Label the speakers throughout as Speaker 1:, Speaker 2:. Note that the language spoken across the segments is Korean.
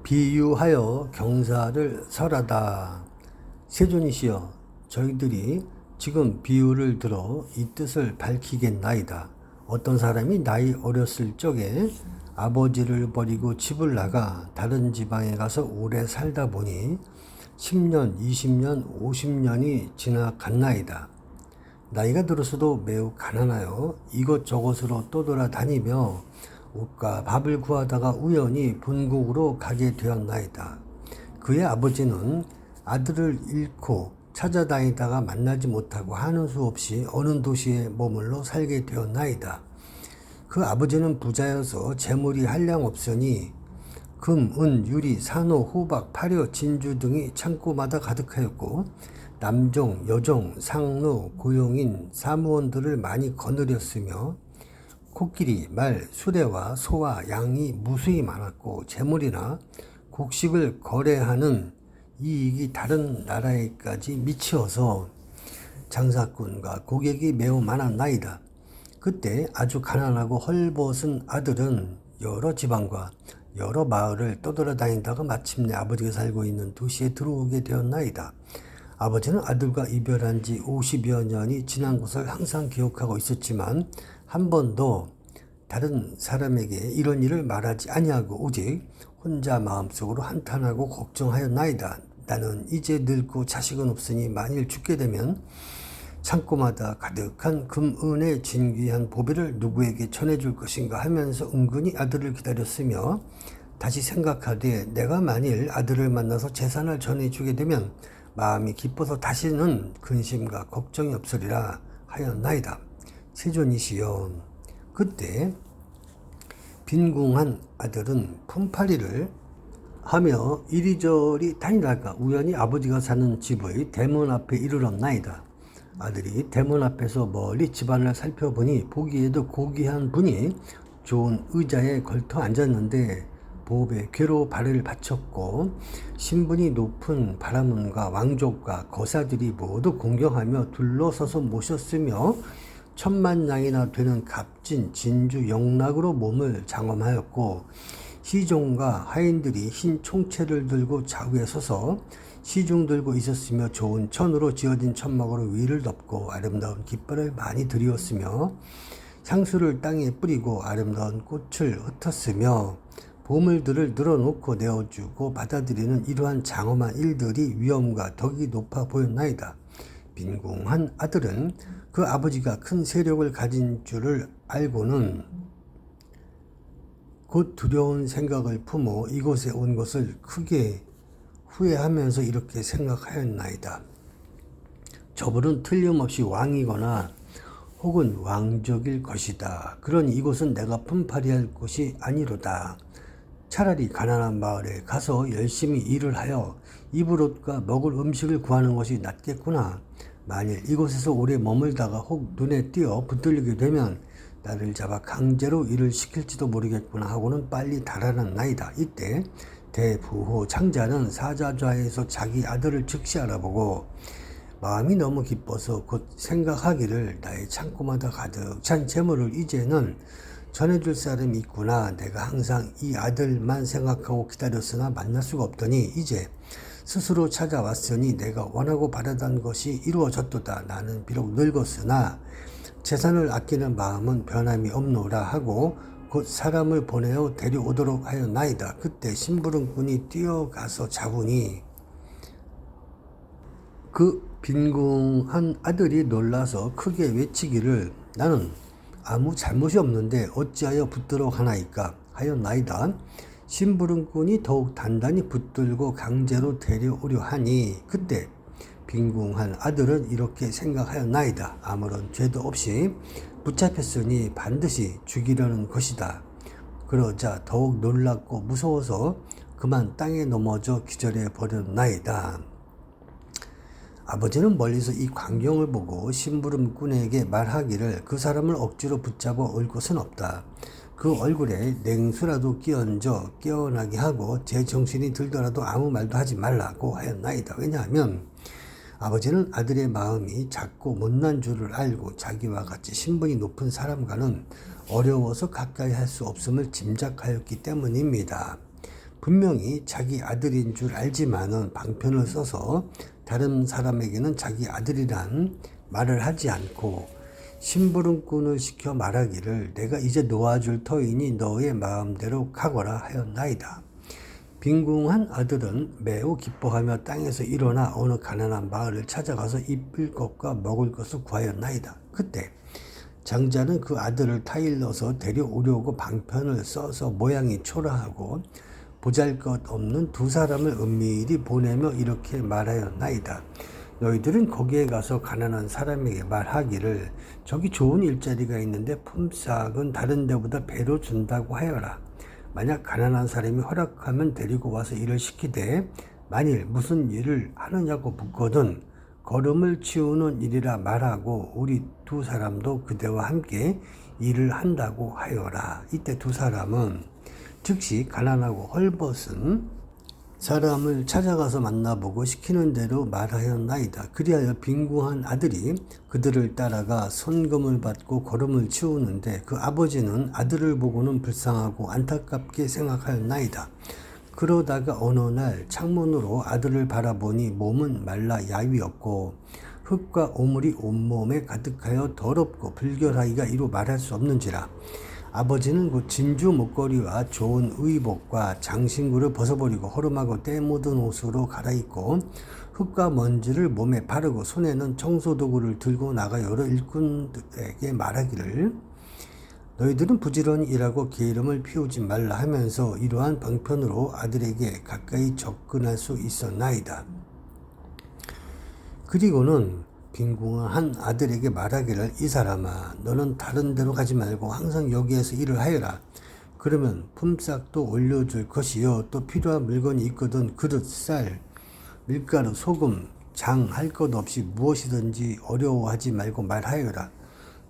Speaker 1: 비유하여 경사를 설하다. 세존이시여, 저희들이 지금 비유를 들어 이 뜻을 밝히겠나이다. 어떤 사람이 나이 어렸을 적에 아버지를 버리고 집을 나가 다른 지방에 가서 오래 살다 보니 10년, 20년, 50년이 지나갔나이다. 나이가 들어서도 매우 가난하여 이것저것으로 떠돌아다니며 옷과 밥을 구하다가 우연히 본국으로 가게 되었나이다. 그의 아버지는 아들을 잃고 찾아다니다가 만나지 못하고 하는 수 없이 어느 도시에 머물러 살게 되었나이다. 그 아버지는 부자여서 재물이 한량 없으니 금, 은, 유리, 산호, 호박, 파려, 진주 등이 창고마다 가득하였고 남종, 여종, 상노, 고용인, 사무원들을 많이 거느렸으며 코끼리, 말, 수레와 소와 양이 무수히 많았고 재물이나 곡식을 거래하는 이익이 다른 나라에까지 미치어서 장사꾼과 고객이 매우 많았나이다. 그때 아주 가난하고 헐벗은 아들은 여러 지방과 여러 마을을 떠돌아다니다가 마침내 아버지가 살고 있는 도시에 들어오게 되었나이다. 아버지는 아들과 이별한 지 50여 년이 지난 것을 항상 기억하고 있었지만 한 번도 다른 사람에게 이런 일을 말하지 아니하고 오직 혼자 마음속으로 한탄하고 걱정하였나이다. 나는 이제 늙고 자식은 없으니 만일 죽게 되면 창고마다 가득한 금은의 진귀한 보배를 누구에게 전해줄 것인가 하면서 은근히 아들을 기다렸으며 다시 생각하되 내가 만일 아들을 만나서 재산을 전해주게 되면 마음이 기뻐서 다시는 근심과 걱정이 없으리라 하였나이다. 세존이시여, 그때 빈궁한 아들은 품팔이를 하며 이리저리 다니다가 우연히 아버지가 사는 집의 대문 앞에 이르렀나이다. 아들이 대문 앞에서 멀리 집안을 살펴보니 보기에도 고귀한 분이 좋은 의자에 걸터 앉았는데 보배 궤로 발을 받쳤고 신분이 높은 바라문과 왕족과 거사들이 모두 공경하며 둘러서서 모셨으며 10,000냥이나 되는 값진 진주 영락으로 몸을 장엄하였고 시종과 하인들이 흰 총채를 들고 좌우에 서서 시중 들고 있었으며 좋은 천으로 지어진 천막으로 위를 덮고 아름다운 깃발을 많이 들이었으며 향수를 땅에 뿌리고 아름다운 꽃을 흩었으며 보물들을 늘어놓고 내어주고 받아들이는 이러한 장엄한 일들이 위엄과 덕이 높아 보였나이다. 빈궁한 아들은 그 아버지가 큰 세력을 가진 줄을 알고는 곧 두려운 생각을 품어 이곳에 온 것을 크게 후회하면서 이렇게 생각하였나이다. 저분은 틀림없이 왕이거나 혹은 왕족일 것이다. 그러니 이곳은 내가 품팔이할 곳이 아니로다. 차라리 가난한 마을에 가서 열심히 일을 하여 입을 옷과 먹을 음식을 구하는 것이 낫겠구나. 만일 이곳에서 오래 머물다가 혹 눈에 띄어 붙들리게 되면 나를 잡아 강제로 일을 시킬지도 모르겠구나 하고는 빨리 달아났나이다. 이때 대부호 장자는 사자좌에서 자기 아들을 즉시 알아보고 마음이 너무 기뻐서 곧 생각하기를 나의 창고마다 가득 찬 재물을 이제는 전해줄 사람이 있구나. 내가 항상 이 아들만 생각하고 기다렸으나 만날 수가 없더니 이제 스스로 찾아왔으니 내가 원하고 바라던 것이 이루어졌도다. 나는 비록 늙었으나 재산을 아끼는 마음은 변함이 없노라 하고 곧 사람을 보내어 데려오도록 하였나이다. 그때 심부름꾼이 뛰어가서 잡으니 그 빈궁한 아들이 놀라서 크게 외치기를 나는 아무 잘못이 없는데 어찌하여 붙들어 가나이까 하였나이다. 심부름꾼이 더욱 단단히 붙들고 강제로 데려오려 하니 그때 빈궁한 아들은 이렇게 생각하였나이다. 아무런 죄도 없이 붙잡혔으니 반드시 죽이려는 것이다. 그러자 더욱 놀랍고 무서워서 그만 땅에 넘어져 기절해 버렸나이다. 아버지는 멀리서 이 광경을 보고 심부름꾼에게 말하기를 그 사람을 억지로 붙잡아 올 것은 없다. 그 얼굴에 냉수라도 끼얹어 깨어나게 하고 제 정신이 들더라도 아무 말도 하지 말라고 하였나이다. 왜냐하면 아버지는 아들의 마음이 작고 못난 줄을 알고 자기와 같이 신분이 높은 사람과는 어려워서 가까이 할 수 없음을 짐작하였기 때문입니다. 분명히 자기 아들인 줄 알지만은 방편을 써서 다른 사람에게는 자기 아들이란 말을 하지 않고 심부름꾼을 시켜 말하기를 내가 이제 놓아줄 터이니 너의 마음대로 가거라 하였나이다. 빈궁한 아들은 매우 기뻐하며 땅에서 일어나 어느 가난한 마을을 찾아가서 입을 것과 먹을 것을 구하였나이다. 그때 장자는 그 아들을 타일러서 데려오려고 방편을 써서 모양이 초라하고 보잘것없는 두 사람을 은밀히 보내며 이렇게 말하였나이다. 너희들은 거기에 가서 가난한 사람에게 말하기를 저기 좋은 일자리가 있는데 품삯은 다른 데보다 배로 준다고 하여라. 만약 가난한 사람이 허락하면 데리고 와서 일을 시키되 만일 무슨 일을 하느냐고 묻거든 걸음을 치우는 일이라 말하고 우리 두 사람도 그대와 함께 일을 한다고 하여라. 이때 두 사람은 즉시 가난하고 헐벗은 사람을 찾아가서 만나보고 시키는 대로 말하였나이다. 그리하여 빈궁한 아들이 그들을 따라가 손금을 받고 걸음을 치우는데 그 아버지는 아들을 보고는 불쌍하고 안타깝게 생각하였나이다. 그러다가 어느 날 창문으로 아들을 바라보니 몸은 말라 야위었고 흙과 오물이 온몸에 가득하여 더럽고 불결하기가 이루 말할 수 없는지라. 아버지는 그 진주 목걸이와 좋은 의복과 장신구를 벗어버리고 허름하고 때 묻은 옷으로 갈아입고 흙과 먼지를 몸에 바르고 손에는 청소도구를 들고 나가 여러 일꾼들에게 말하기를 너희들은 부지런히 일하고 게으름을 피우지 말라 하면서 이러한 방편으로 아들에게 가까이 접근할 수 있었나이다. 그리고는 빈궁한 아들에게 말하기를 이 사람아 너는 다른 데로 가지 말고 항상 여기에서 일을 하여라. 그러면 품삯도 올려줄 것이요 또 필요한 물건이 있거든 그릇, 쌀, 밀가루, 소금, 장 할 것 없이 무엇이든지 어려워하지 말고 말하여라.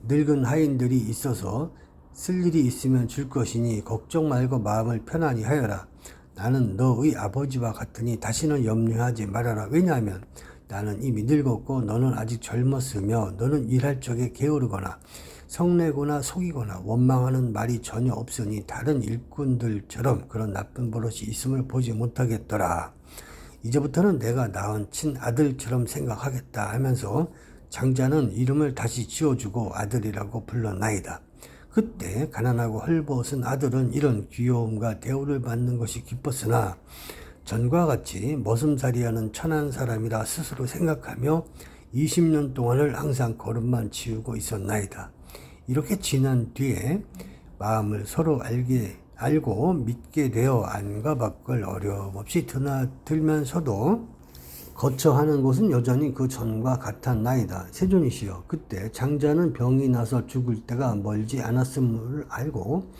Speaker 1: 늙은 하인들이 있어서 쓸 일이 있으면 줄 것이니 걱정 말고 마음을 편안히 하여라. 나는 너의 아버지와 같으니 다시는 염려하지 말아라. 왜냐하면 나는 이미 늙었고 너는 아직 젊었으며 너는 일할 적에 게으르거나 성내거나 속이거나 원망하는 말이 전혀 없으니 다른 일꾼들처럼 그런 나쁜 버릇이 있음을 보지 못하겠더라. 이제부터는 내가 낳은 친아들처럼 생각하겠다 하면서 장자는 이름을 다시 지어주고 아들이라고 불렀나이다. 그때 가난하고 헐벗은 아들은 이런 귀여움과 대우를 받는 것이 기뻤으나 전과 같이 머슴살이하는 천한 사람이라 스스로 생각하며 20년 동안을 항상 걸음만 치우고 있었나이다. 이렇게 지난 뒤에 마음을 서로 알고 믿게 되어 안과 밖을 어려움없이 드나들면서도 거처하는 곳은 여전히 그 전과 같았나이다. 세존이시여, 그때 장자는 병이 나서 죽을 때가 멀지 않았음을 알고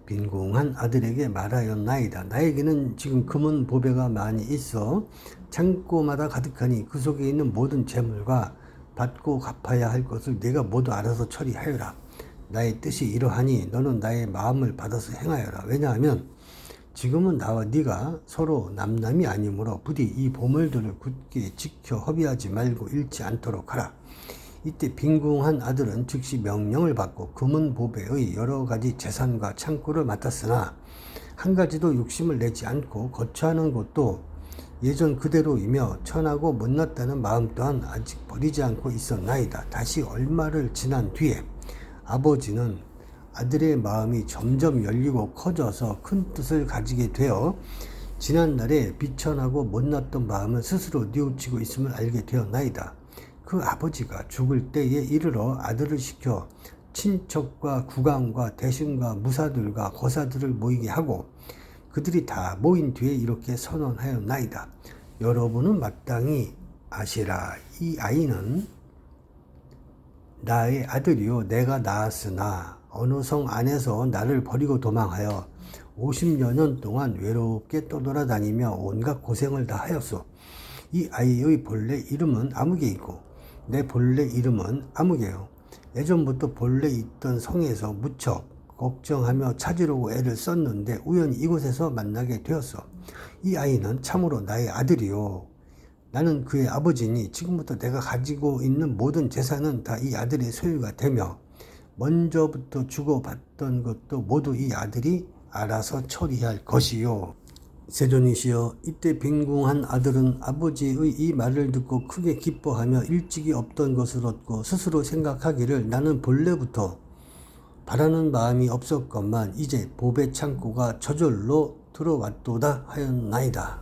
Speaker 1: 빈궁한 아들에게 말하였나이다. 나에게는 지금 금은 보배가 많이 있어 창고마다 가득하니 그 속에 있는 모든 재물과 받고 갚아야 할 것을 네가 모두 알아서 처리하여라. 나의 뜻이 이러하니 너는 나의 마음을 받아서 행하여라. 왜냐하면 지금은 나와 네가 서로 남남이 아니므로 부디 이 보물들을 굳게 지켜 허비하지 말고 잃지 않도록 하라. 이때 빈궁한 아들은 즉시 명령을 받고 금은 보배의 여러 가지 재산과 창고를 맡았으나 한 가지도 욕심을 내지 않고 거처하는 곳도 예전 그대로이며 천하고 못났다는 마음 또한 아직 버리지 않고 있었나이다. 다시 얼마를 지난 뒤에 아버지는 아들의 마음이 점점 열리고 커져서 큰 뜻을 가지게 되어 지난날에 비천하고 못났던 마음을 스스로 뉘우치고 있음을 알게 되었나이다. 그 아버지가 죽을 때에 이르러 아들을 시켜 친척과 국왕과 대신과 무사들과 거사들을 모이게 하고 그들이 다 모인 뒤에 이렇게 선언하였나이다. 여러분은 마땅히 아시라. 이 아이는 나의 아들이요 내가 낳았으나 어느 성 안에서 나를 버리고 도망하여 50여 년 동안 외롭게 떠돌아다니며 온갖 고생을 다 하였소. 이 아이의 본래 이름은 아무개이고 내 본래 이름은 아무개요. 예전부터 본래 있던 성에서 무척 걱정하며 찾으려고 애를 썼는데 우연히 이곳에서 만나게 되었어. 이 아이는 참으로 나의 아들이요. 나는 그의 아버지니 지금부터 내가 가지고 있는 모든 재산은 다 이 아들의 소유가 되며 먼저부터 주고받던 것도 모두 이 아들이 알아서 처리할 것이요. 세존이시여, 이때 빈궁한 아들은 아버지의 이 말을 듣고 크게 기뻐하며 일찍이 없던 것을 얻고 스스로 생각하기를 나는 본래부터 바라는 마음이 없었건만 이제 복의 창고가 저절로 들어왔도다 하였나이다.